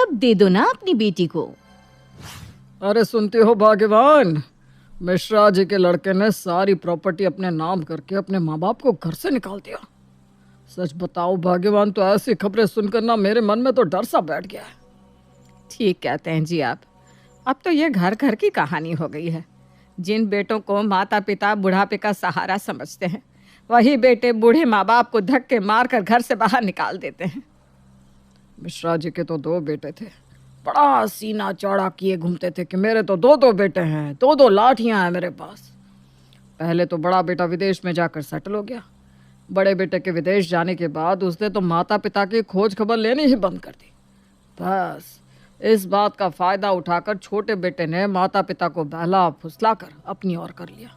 अब दे दो ना अपनी बेटी को। अरे सुनते हो भाग्यवान, मिश्रा जी के लड़के ने सारी प्रॉपर्टी अपने नाम करके अपने माँ बाप को घर से निकाल दिया। सच बताओ भाग्यवान, तो ऐसी खबरें सुनकर ना मेरे मन में तो डर सा बैठ गया है। ठीक कहते हैं जी आप। अब तो ये घर घर की कहानी हो गई है। जिन बेटों को माता पिता बुढ़ापे का सहारा समझते हैं, वही बेटे बूढ़े माँ बाप को धक्के मारकर घर से बाहर निकाल देते हैं। मिश्रा जी के तो 2 बेटे थे, बड़ा सीना चौड़ा किए घूमते थे कि मेरे तो 2 बेटे हैं, 2 लाठियां हैं मेरे पास। पहले तो बड़ा बेटा विदेश में जाकर सेटल हो गया। बड़े बेटे के विदेश जाने के बाद उसने तो माता पिता की खोज खबर लेनी ही बंद कर दी। बस इस बात का फायदा उठाकर छोटे बेटे ने माता पिता को बहला फुसलाकर अपनी ओर कर लिया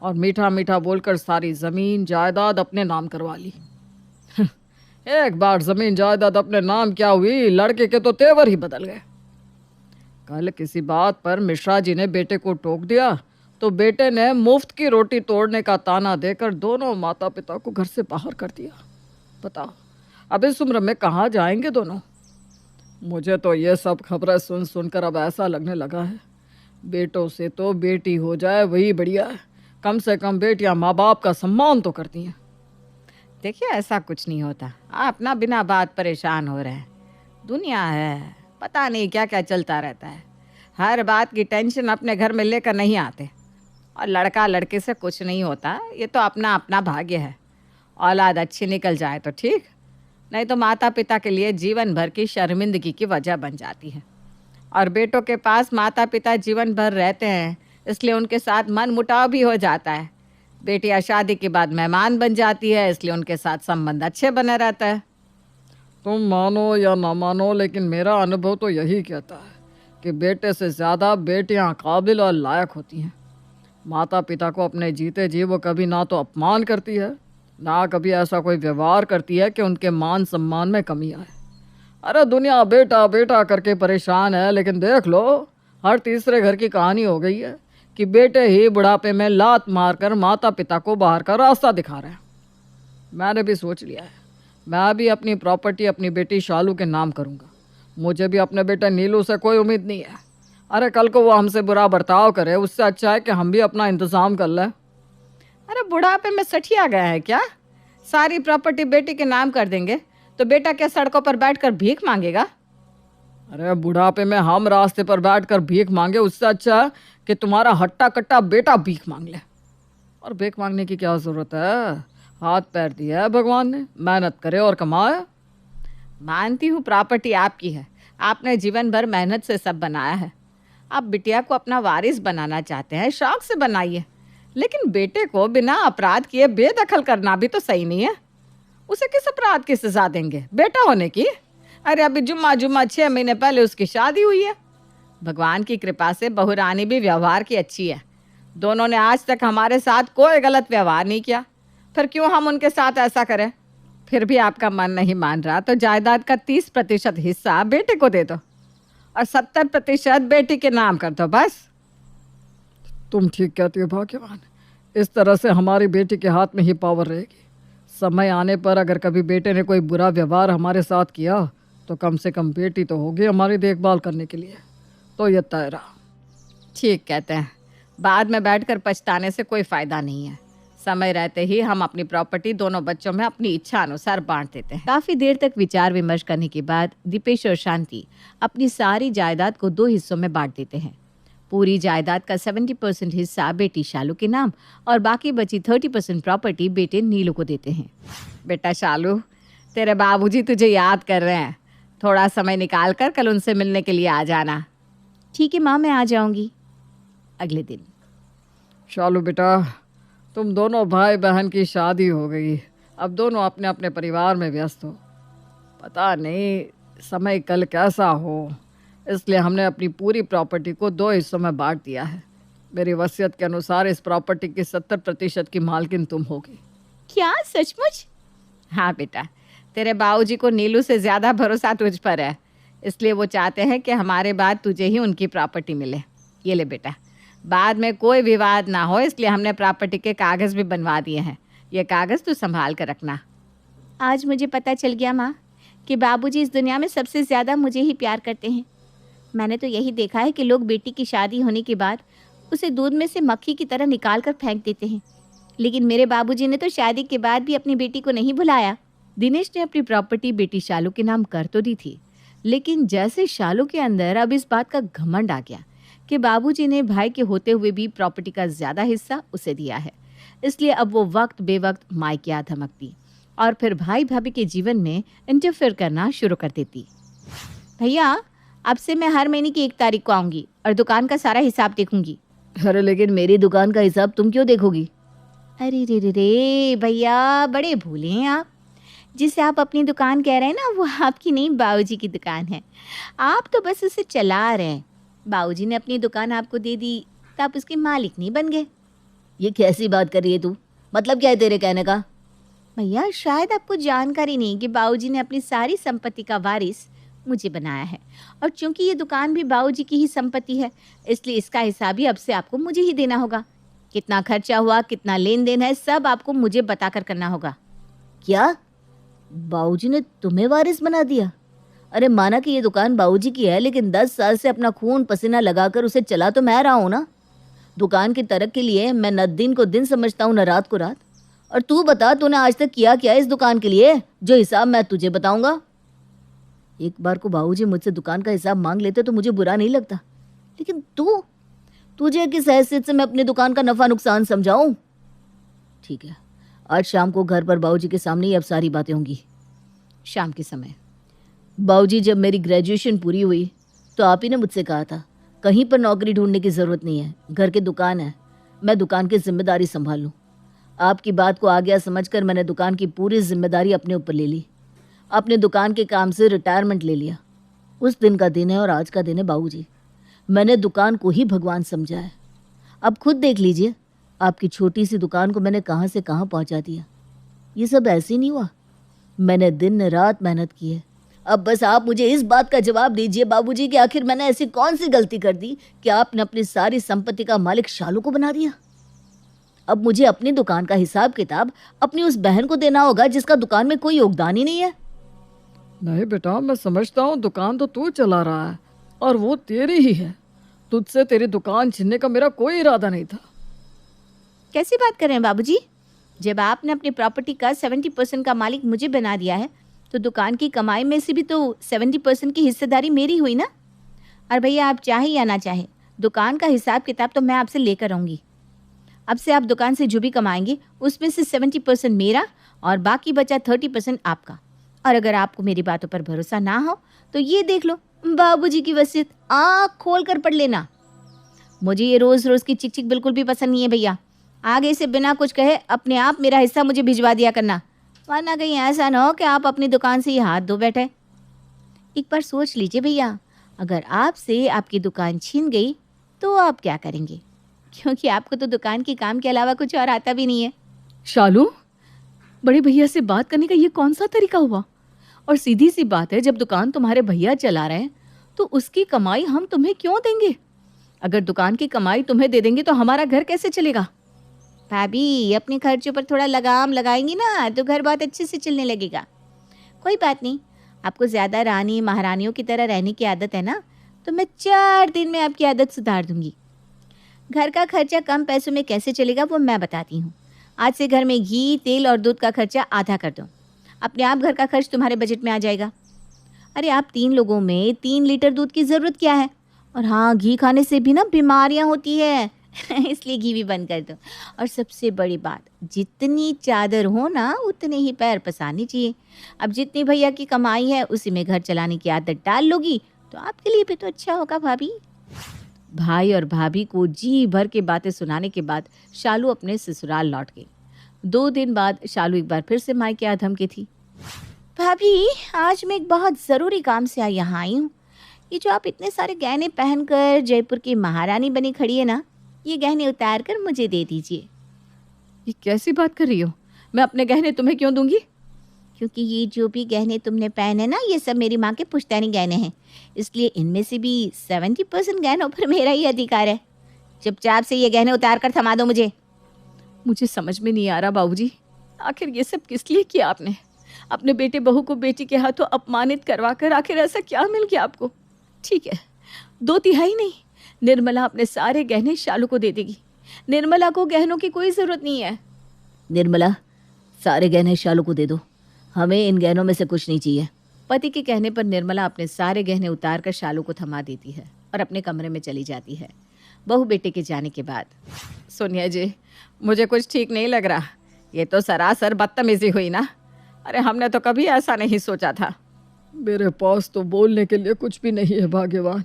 और मीठा मीठा बोलकर सारी जमीन जायदाद अपने नाम करवा ली। एक बार जमीन जायदाद अपने नाम क्या हुई, लड़के के तो तेवर ही बदल गए। कल किसी बात पर मिश्रा जी ने बेटे को टोक दिया तो बेटे ने मुफ्त की रोटी तोड़ने का ताना देकर दोनों माता पिता को घर से बाहर कर दिया। बताओ अब इस उम्र में कहाँ जाएंगे दोनों। मुझे तो ये सब खबरें सुन सुनकर अब ऐसा लगने लगा है, बेटों से तो बेटी हो जाए वही बढ़िया है। कम से कम बेटियां माँ बाप का सम्मान तो करती हैं। देखिए ऐसा कुछ नहीं होता, आप ना बिना बात परेशान हो रहे हैं। दुनिया है, पता नहीं क्या क्या चलता रहता है। हर बात की टेंशन अपने घर में लेकर नहीं आते। और लड़का लड़के से कुछ नहीं होता, ये तो अपना अपना भाग्य है। औलाद अच्छी निकल जाए तो ठीक, नहीं तो माता पिता के लिए जीवन भर की शर्मिंदगी की वजह बन जाती है। और बेटों के पास माता पिता जीवन भर रहते हैं, इसलिए उनके साथ मन मुटाव भी हो जाता है। बेटियां शादी के बाद मेहमान बन जाती है, इसलिए उनके साथ संबंध अच्छे बने रहता है। तुम मानो या ना मानो, लेकिन मेरा अनुभव तो यही कहता है कि बेटे से ज़्यादा बेटियां काबिल और लायक होती हैं। माता पिता को अपने जीते जी वो कभी ना तो अपमान करती है, ना कभी ऐसा कोई व्यवहार करती है कि उनके मान सम्मान में कमी आए। अरे दुनिया बेटा बेटा करके परेशान है, लेकिन देख लो हर तीसरे घर की कहानी हो गई है कि बेटे ही बुढ़ापे में लात मारकर माता पिता को बाहर का रास्ता दिखा रहे हैं। मैंने भी सोच लिया है, मैं भी अपनी प्रॉपर्टी अपनी बेटी शालू के नाम करूँगा। मुझे भी अपने बेटे नीलू से कोई उम्मीद नहीं है। अरे कल को वो हमसे बुरा बर्ताव करे, उससे अच्छा है कि हम भी अपना इंतज़ाम कर लें। अरे बुढ़ापे में सठिया गया है क्या? सारी प्रॉपर्टी बेटी के नाम कर देंगे तो बेटा क्या सड़कों पर बैठकर भीख मांगेगा? अरे बुढ़ापे में हम रास्ते पर बैठकर भीख मांगे, उससे अच्छा है कि तुम्हारा हट्टा कट्टा बेटा भीख मांग ले। और भीख मांगने की क्या ज़रूरत है, हाथ पैर दिया है भगवान ने, मेहनत करे और कमाए। मानती हूँ प्रॉपर्टी आपकी है, आपने जीवन भर मेहनत से सब बनाया है। आप बिटिया को अपना वारिस बनाना चाहते हैं, शौक से बनाइए, लेकिन बेटे को बिना अपराध किए बेदखल करना भी तो सही नहीं है। उसे किस अपराध की सजा देंगे बेटा होने की? अरे अभी जुम्मा 6 महीने पहले उसकी शादी हुई है। भगवान की कृपा से बहू रानी भी व्यवहार की अच्छी है। दोनों ने आज तक हमारे साथ कोई गलत व्यवहार नहीं किया, फिर क्यों हम उनके साथ ऐसा करें? फिर भी आपका मन नहीं मान रहा तो जायदाद का 30% हिस्सा बेटे को दे दो और 70% बेटी के नाम कर दो बस। तुम ठीक कहती हो भाग्यवान, इस तरह से हमारी बेटी के हाथ में ही पावर रहेगी। समय आने पर अगर कभी बेटे ने कोई बुरा व्यवहार हमारे साथ किया तो कम से कम बेटी तो होगी हमारी देखभाल करने के लिए। तो ये तय रहा। ठीक कहते हैं, बाद में बैठकर पछताने से कोई फ़ायदा नहीं है। समय रहते ही हम अपनी प्रॉपर्टी दोनों बच्चों में अपनी इच्छा अनुसार बांट देते हैं। काफी देर तक विचार विमर्श करने के बाद दीपेश और शांति अपनी सारी जायदाद को 2 हिस्सों में बांट देते हैं। पूरी जायदाद का 70% हिस्सा बेटी शालू के नाम और बाकी बची 30% प्रॉपर्टी बेटे नीलू को देते हैं। बेटा शालू, तेरे बाबूजी तुझे याद कर रहे हैं, थोड़ा समय निकाल कर कल उनसे मिलने के लिए आ जाना। ठीक है माँ, मैं आ जाऊंगी। अगले दिन शालू बेटा, तुम दोनों भाई बहन की शादी हो गई, अब दोनों अपने अपने परिवार में व्यस्त हो। पता नहीं समय कल कैसा हो, इसलिए हमने अपनी पूरी प्रॉपर्टी को 2 हिस्सों में बांट दिया है। मेरी वसीयत के अनुसार इस प्रॉपर्टी की 70% की मालकिन तुम होगी। क्या सचमुच? हाँ बेटा, तेरे बाबूजी को नीलू से ज़्यादा भरोसा तुझ पर है, इसलिए वो चाहते हैं कि हमारे बाद तुझे ही उनकी प्रॉपर्टी मिले। ये ले बेटा, बाद में कोई विवाद ना हो इसलिए हमने प्रॉपर्टी के कागज़ भी बनवा दिए हैं। ये कागज़ तू संभाल कर रखना। आज मुझे पता चल गया माँ कि बाबूजी इस दुनिया में सबसे ज़्यादा मुझे ही प्यार करते हैं। मैंने तो यही देखा है कि लोग बेटी की शादी होने के बाद उसे दूध में से मक्खी की तरह निकाल कर फेंक देते हैं, लेकिन मेरे बाबूजी ने तो शादी के बाद भी अपनी बेटी को नहीं भुलाया। दिनेश ने अपनी प्रॉपर्टी बेटी शालू के नाम कर तो दी थी, लेकिन जैसे शालू के अंदर अब इस बात का घमंड आ गया कि बाबूजी ने भाई के होते हुए भी प्रॉपर्टी का ज़्यादा हिस्सा उसे दिया है, इसलिए अब वो वक्त बेवक्त मायके आ धमकती और फिर भाई भाभी के जीवन में इंटरफेयर करना शुरू कर देती। भैया, अब से मैं हर महीने की 1 तारीख को आऊँगी और दुकान का सारा हिसाब देखूंगी। अरे लेकिन मेरी दुकान का हिसाब तुम क्यों देखोगी? अरे रे रे रे भैया, बड़े भूले हैं आप। जिसे आप अपनी दुकान कह रहे हैं ना, वो आपकी नहीं, बाबूजी की दुकान है। आप तो बस उसे चला रहे हैं। बाबूजी ने अपनी दुकान आपको दे दी तो आप उसके मालिक नहीं बन गए। ये कैसी बात कर रही है तू? मतलब क्या है तेरे कहने का? भैया, शायद आपको जानकारी नहीं कि बाबूजी ने अपनी सारी संपत्ति का वारिस मुझे बनाया है, और चूंकि ये दुकान भी बाबूजी की ही संपत्ति है, इसलिए इसका हिसाब भी अब से आपको मुझे ही देना होगा। कितना खर्चा हुआ, कितना लेन देन है, सब आपको मुझे बताकर करना होगा। क्या बाबूजी ने तुम्हें वारिस बना दिया? अरे माना कि ये दुकान बाबूजी की है, लेकिन 10 साल से अपना खून पसीना लगाकर उसे चला तो मैं रहा हूँ ना। दुकान की तरक्की के लिए मैं न दिन को दिन समझता हूँ, न रात को रात। और तू बता, तूने आज तक किया क्या इस दुकान के लिए, जो हिसाब मैं तुझे बताऊंगा? एक बार को बाबूजी मुझसे दुकान का हिसाब मांग लेते तो मुझे बुरा नहीं लगता, लेकिन तुझे किस हैसियत से मैं अपनी दुकान का नफा नुकसान समझाऊं? ठीक है, आज शाम को घर पर बाबूजी के सामने ही अब सारी बातें होंगी। शाम के समय बाबूजी, जब मेरी ग्रेजुएशन पूरी हुई तो आप ही ने मुझसे कहा था कहीं पर नौकरी ढूंढने की ज़रूरत नहीं है, घर की दुकान है, मैं दुकान की जिम्मेदारी संभाल लूँ। आपकी बात को आ गया समझकर मैंने दुकान की पूरी जिम्मेदारी अपने ऊपर ले ली। अपने दुकान के काम से रिटायरमेंट ले लिया। उस दिन का दिन है और आज का दिन है बाबूजी। मैंने दुकान को ही भगवान समझा है। अब खुद देख लीजिए, आपकी छोटी सी दुकान को मैंने कहाँ से कहाँ पहुँचा दिया। ये सब ऐसे ही नहीं हुआ, मैंने दिन रात मेहनत की है। अब बस आप मुझे इस बात का जवाब दीजिए बाबूजी कि आखिर मैंने ऐसी कौन सी गलती कर दी कि आपने अपनी सारी संपत्ति का मालिक शालू को बना दिया। अब मुझे अपनी दुकान का हिसाब किताब अपनी उस बहन को देना होगा जिसका दुकान में कोई योगदान ही नहीं है। नहीं बेटा, मैं समझता हूँ दुकान तो तू चला रहा है और वो तेरी ही है। तुझसे तेरी दुकान छीनने का मेरा कोई इरादा नहीं था। कैसी बात कर रहे हैं बाबूजी? जब आपने अपनी प्रॉपर्टी का 70% का मालिक मुझे बना दिया है, तो दुकान की कमाई में से भी तो 70% की हिस्सेदारी मेरी हुई ना। और भैया, आप चाहे या ना चाहे, दुकान का हिसाब किताब तो मैं आपसे लेकर आऊँगी। अब से आप दुकान से जो भी कमाएंगे उसमें से 70% मेरा और बाकी बचा 30% आपका। और अगर आपको मेरी बातों पर भरोसा ना हो तो ये देख लो, बाबूजी की वसीयत आँख खोल कर पढ़ लेना। मुझे ये रोज़ रोज़ की चिक चिक बिल्कुल भी पसंद नहीं है भैया। आगे से बिना कुछ कहे अपने आप मेरा हिस्सा मुझे भिजवा दिया करना, वरना कहीं ऐसा ना हो कि आप अपनी दुकान से ही हाथ धो बैठे। एक बार सोच लीजिए भैया, अगर आपसे आपकी दुकान छीन गई तो आप क्या करेंगे? क्योंकि आपको तो दुकान के काम के अलावा कुछ और आता भी नहीं है। शालू, बड़े भैया से बात करने का ये कौन सा तरीका हुआ? और सीधी सी बात है, जब दुकान तुम्हारे भैया चला रहे हैं तो उसकी कमाई हम तुम्हें क्यों देंगे? अगर दुकान की कमाई तुम्हें दे देंगे तो हमारा घर कैसे चलेगा? भाभी, अपने खर्चों पर थोड़ा लगाम लगाएंगी ना तो घर बहुत अच्छे से चलने लगेगा। कोई बात नहीं, आपको ज़्यादा रानी महारानियों की तरह रहने की आदत है ना, तो मैं 4 दिन में आपकी आदत सुधार दूंगी। घर का खर्चा कम पैसों में कैसे चलेगा वो मैं बताती हूँ। आज से घर में घी, तेल और दूध का खर्चा आधा कर दो, अपने आप घर का खर्च तुम्हारे बजट में आ जाएगा। अरे आप 3 लोगों में 3 लीटर दूध की ज़रूरत क्या है? और हाँ, घी खाने से भी ना बीमारियाँ होती है इसलिए घी भी बंद कर दो। और सबसे बड़ी बात, जितनी चादर हो ना उतने ही पैर पसारनी चाहिए। अब जितनी भैया की कमाई है उसी में घर चलाने की आदत डाल लोगी तो आपके लिए भी तो अच्छा होगा भाभी। भाई और भाभी को जी भर के बातें सुनाने के बाद शालू अपने ससुराल लौट गई। 2 दिन बाद शालू एक बार फिर से मायके आ धमकी थी। भाभी, आज मैं एक बहुत ज़रूरी काम से यहाँ आई हूँ। ये जो आप इतने सारे गहने पहनकर जयपुर की महारानी बनी खड़ी है ना, ये गहने उतार कर मुझे दे दीजिए। ये कैसी बात कर रही हो? मैं अपने गहने तुम्हें क्यों दूंगी? क्योंकि ये जो भी गहने तुमने पहने ना, ये सब मेरी माँ के पुश्तैनी गहने हैं, इसलिए इनमें से भी 70% गहनों पर मेरा ही अधिकार है। चुपचाप से ये गहने उतार कर थमा दो मुझे। मुझे समझ में नहीं आ रहा बाबूजी, आखिर ये सब किस लिए किया आपने? अपने बेटे बहू को बेटी के हाथों अपमानित करवा कर आखिर ऐसा क्या मिल गया आपको? ठीक है, 2/3 नहीं, निर्मला अपने सारे गहने शालू को दे देगी। निर्मला को गहनों की कोई ज़रूरत नहीं है। निर्मला, सारे गहने शालू को दे दो, हमें इन गहनों में से कुछ नहीं चाहिए। पति के कहने पर निर्मला अपने सारे गहने उतार कर शालू को थमा देती है और अपने कमरे में चली जाती है। बहू बेटे के जाने के बाद, सोनिया जी, मुझे कुछ ठीक नहीं लग रहा। ये तो सरासर बदतमीजी हुई ना। अरे हमने तो कभी ऐसा नहीं सोचा था। मेरे पास तो बोलने के लिए कुछ भी नहीं है भाग्यवान।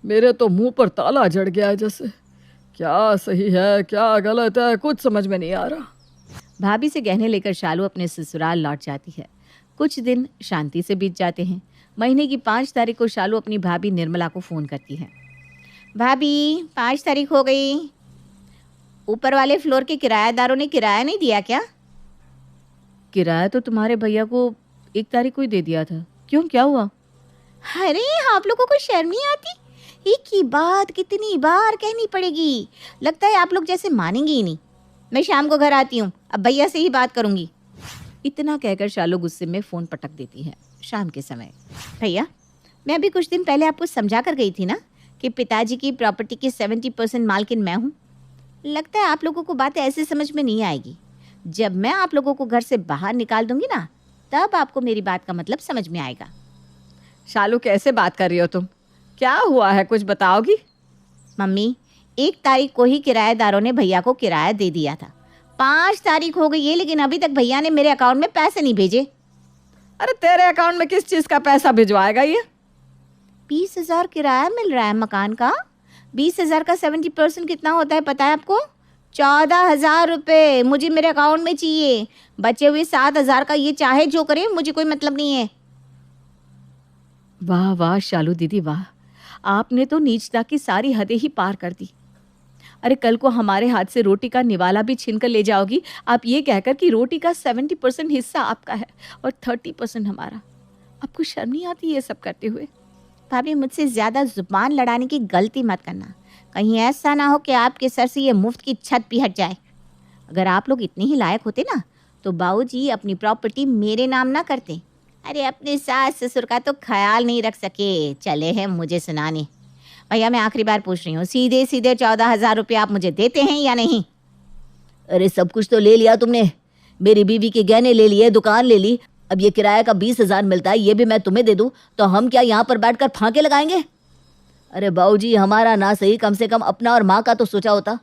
मेरे तो मुंह पर ताला जड़ गया है जैसे। क्या सही है क्या गलत है कुछ समझ में नहीं आ रहा। भाभी से गहने लेकर शालू अपने ससुराल लौट जाती है। कुछ दिन शांति से बीत जाते हैं। महीने की 5 तारीख को शालू अपनी भाभी निर्मला को फ़ोन करती है। भाभी, 5 तारीख हो गई। ऊपर वाले फ्लोर के किराएदारों ने किराया नहीं दिया क्या? किराया तो तुम्हारे भैया को 1 तारीख को ही दे दिया था। क्यों, क्या हुआ? अरे आप लोगों को शर्म नहीं आती? एक ही बात कितनी बार कहनी पड़ेगी। लगता है आप लोग जैसे मानेंगे ही नहीं। मैं शाम को घर आती हूँ, अब भैया से ही बात करूँगी। इतना कहकर शालू गुस्से में फ़ोन पटक देती है। शाम के समय, भैया, मैं अभी कुछ दिन पहले आपको समझा कर गई थी ना कि पिताजी की प्रॉपर्टी की 70% मालकिन मैं हूँ। लगता है आप लोगों को बातें ऐसे समझ में नहीं आएगी। जब मैं आप लोगों को घर से बाहर निकाल दूंगी ना, तब आपको मेरी बात का मतलब समझ में आएगा। शालू, कैसे बात कर रही हो तुम? क्या हुआ है, कुछ बताओगी? मम्मी, 1 तारीख को ही किराएदारों ने भैया को किराया दे दिया था। 5 तारीख हो गई है, लेकिन अभी तक भैया ने मेरे अकाउंट में पैसे नहीं भेजे। अरे तेरे अकाउंट में किस चीज़ का पैसा भिजवाएगा ये? 20,000 किराया मिल रहा है मकान का। 20,000 का 70% कितना होता है पता है आपको? 14,000 रुपये मुझे मेरे अकाउंट में चाहिए। बचे हुए 7,000 का ये चाहे जो करे, मुझे कोई मतलब नहीं है। वाह वाह शालू दीदी वाह, आपने तो नीचता की सारी हदें ही पार कर दी। अरे कल को हमारे हाथ से रोटी का निवाला भी छीन कर ले जाओगी, आप ये कहकर कि रोटी का 70% हिस्सा आपका है और 30% हमारा। आपको शर्म नहीं आती ये सब करते हुए? भाभी, मुझसे ज़्यादा जुबान लड़ाने की गलती मत करना। कहीं ऐसा ना हो कि आपके सर से ये मुफ्त की छत भी हट जाए। अगर आप लोग इतने ही लायक होते ना, तो बाबूजी अपनी प्रॉपर्टी मेरे नाम ना करते। अरे अपने सास ससुर का तो ख्याल नहीं रख सके, चले हैं मुझे सुनाने। भैया, मैं आखिरी बार पूछ रही हूँ, सीधे सीधे 14,000 रुपये आप मुझे देते हैं या नहीं? अरे सब कुछ तो ले लिया तुमने। मेरी बीवी के गहने ले लिए, दुकान ले ली, अब ये किराया का 20,000 मिलता है, ये भी मैं तुम्हें दे दूं तो हम क्या यहाँ पर बैठकर फांके लगाएंगे? अरे बाबूजी, हमारा ना सही कम से कम अपना और माँ का तो सोचा होता।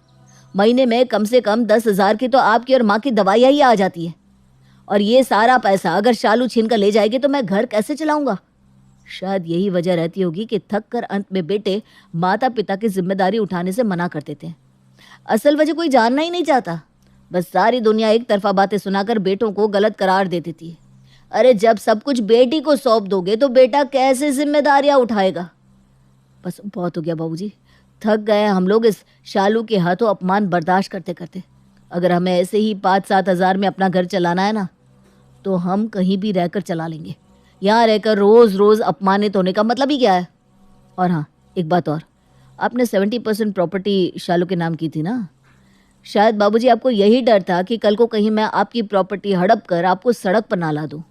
महीने में कम से कम 10,000 की तो आपकी और माँ की दवाइयाँ ही आ जाती है। और ये सारा पैसा अगर शालू छीन कर ले जाएगी तो मैं घर कैसे चलाऊंगा? शायद यही वजह रहती होगी कि थक कर अंत में बेटे माता पिता की जिम्मेदारी उठाने से मना कर देते हैं। असल वजह कोई जानना ही नहीं चाहता, बस सारी दुनिया एक तरफा बातें सुनाकर बेटों को गलत करार दे देती है। अरे जब सब कुछ बेटी को सौंप दोगे तो बेटा कैसे जिम्मेदारियां उठाएगा? बस बहुत हो गया बाबूजी, थक गए हम लोग इस शालू के हाथों अपमान बर्दाश्त करते करते। अगर हमें ऐसे ही 5-7 हज़ार में अपना घर चलाना है ना, तो हम कहीं भी रहकर चला लेंगे। यहाँ रहकर रोज़ रोज़ अपमानित होने का मतलब ही क्या है? और हाँ, एक बात और, आपने 70% प्रॉपर्टी शालू के नाम की थी ना? शायद बाबूजी आपको यही डर था कि कल को कहीं मैं आपकी प्रॉपर्टी हड़प कर आपको सड़क पर ना ला दूँ।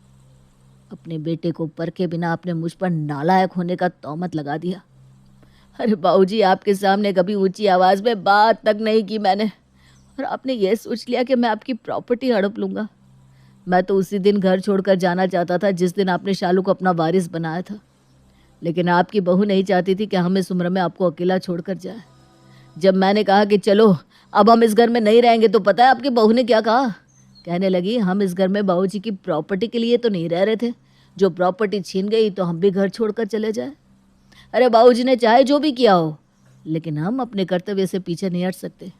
अपने बेटे को परखे बिना आपने मुझ पर नालायक होने का तौमत लगा दिया। अरे बाबूजी, आपके सामने कभी ऊंची आवाज़ में बात तक नहीं की मैंने, और आपने ये सोच लिया कि मैं आपकी प्रॉपर्टी हड़प लूँगा। मैं तो उसी दिन घर छोड़कर जाना चाहता था जिस दिन आपने शालू को अपना वारिस बनाया था, लेकिन आपकी बहू नहीं चाहती थी कि हम इस उम्र में आपको अकेला छोड़कर जाए। जब मैंने कहा कि चलो अब हम इस घर में नहीं रहेंगे, तो पता है आपकी बहू ने क्या कहा? कहने लगी, हम इस घर में बाबूजी की प्रॉपर्टी के लिए तो नहीं रह रहे थे, जो प्रॉपर्टी छीन गई तो हम भी घर छोड़कर चले जाए। अरे बाबूजी ने चाहे जो भी किया हो, लेकिन हम अपने कर्तव्य से पीछे नहीं हट सकते।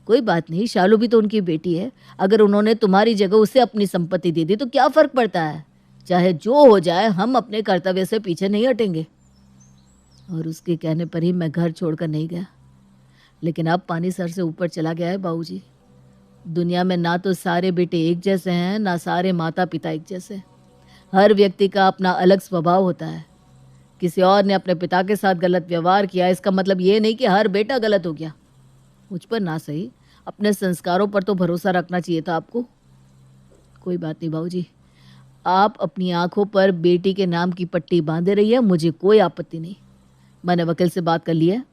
कोई बात नहीं, शालू भी तो उनकी बेटी है। अगर उन्होंने तुम्हारी जगह उसे अपनी संपत्ति दे दी तो क्या फ़र्क पड़ता है? चाहे जो हो जाए, हम अपने कर्तव्य से पीछे नहीं हटेंगे। और उसके कहने पर ही मैं घर छोड़कर नहीं गया, लेकिन अब पानी सर से ऊपर चला गया है बाबूजी। दुनिया में ना तो सारे बेटे एक जैसे हैं, ना सारे माता पिता एक जैसे। हर व्यक्ति का अपना अलग स्वभाव होता है। किसी और ने अपने पिता के साथ गलत व्यवहार किया, इसका मतलब ये नहीं कि हर बेटा गलत हो गया। मुझ पर ना सही, अपने संस्कारों पर तो भरोसा रखना चाहिए था आपको। कोई बात नहीं बाबूजी, आप अपनी आंखों पर बेटी के नाम की पट्टी बांधे रही है, मुझे कोई आपत्ति नहीं। मैंने वकील से बात कर ली है।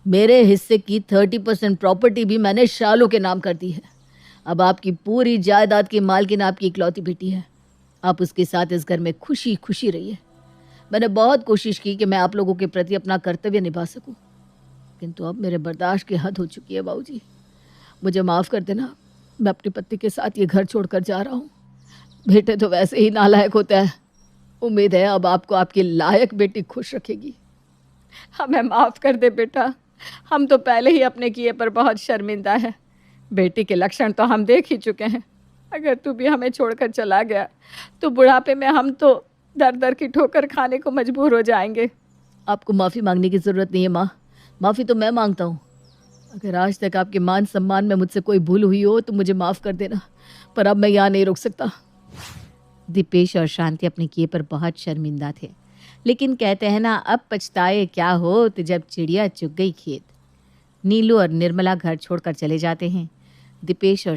मेरे हिस्से की 30% प्रॉपर्टी भी मैंने शालू के नाम कर दी है। अब आपकी पूरी जायदाद की मालकिन आपकी इकलौती बेटी है। आप उसके साथ इस घर में खुशी खुशी रहिए। मैंने बहुत कोशिश की कि मैं आप लोगों के प्रति अपना कर्तव्य निभा सकूं, किंतु अब मेरे बर्दाश्त की हद हो चुकी है। बाबूजी, मुझे माफ़ कर देना। मैं अपनी पति के साथ ये घर छोड़कर जा रहा हूँ। बेटे तो वैसे ही नालायक होता है। उम्मीद है अब आपको आपकी लायक बेटी खुश रखेगी। हमें माफ़ कर दे बेटा, हम तो पहले ही अपने किए पर बहुत शर्मिंदा है। बेटी के लक्षण तो हम देख ही चुके हैं। अगर तू भी हमें छोड़कर चला गया तो बुढ़ापे में हम तो दर दर की ठोकर खाने को मजबूर हो जाएंगे। आपको माफ़ी मांगने की ज़रूरत नहीं है माँ, माफ़ी तो मैं मांगता हूँ। अगर आज तक आपके मान सम्मान में मुझसे कोई भूल हुई हो तो मुझे माफ़ कर देना, पर अब मैं यहाँ नहीं रुक सकता। दीपेश और शांति अपने किए पर बहुत शर्मिंदा थे, लेकिन कहते हैं ना, अब पछताए क्या हो तो जब चिड़िया चुग गई खेत। नीलू और निर्मला घर छोड़कर चले जाते हैं। दीपेश और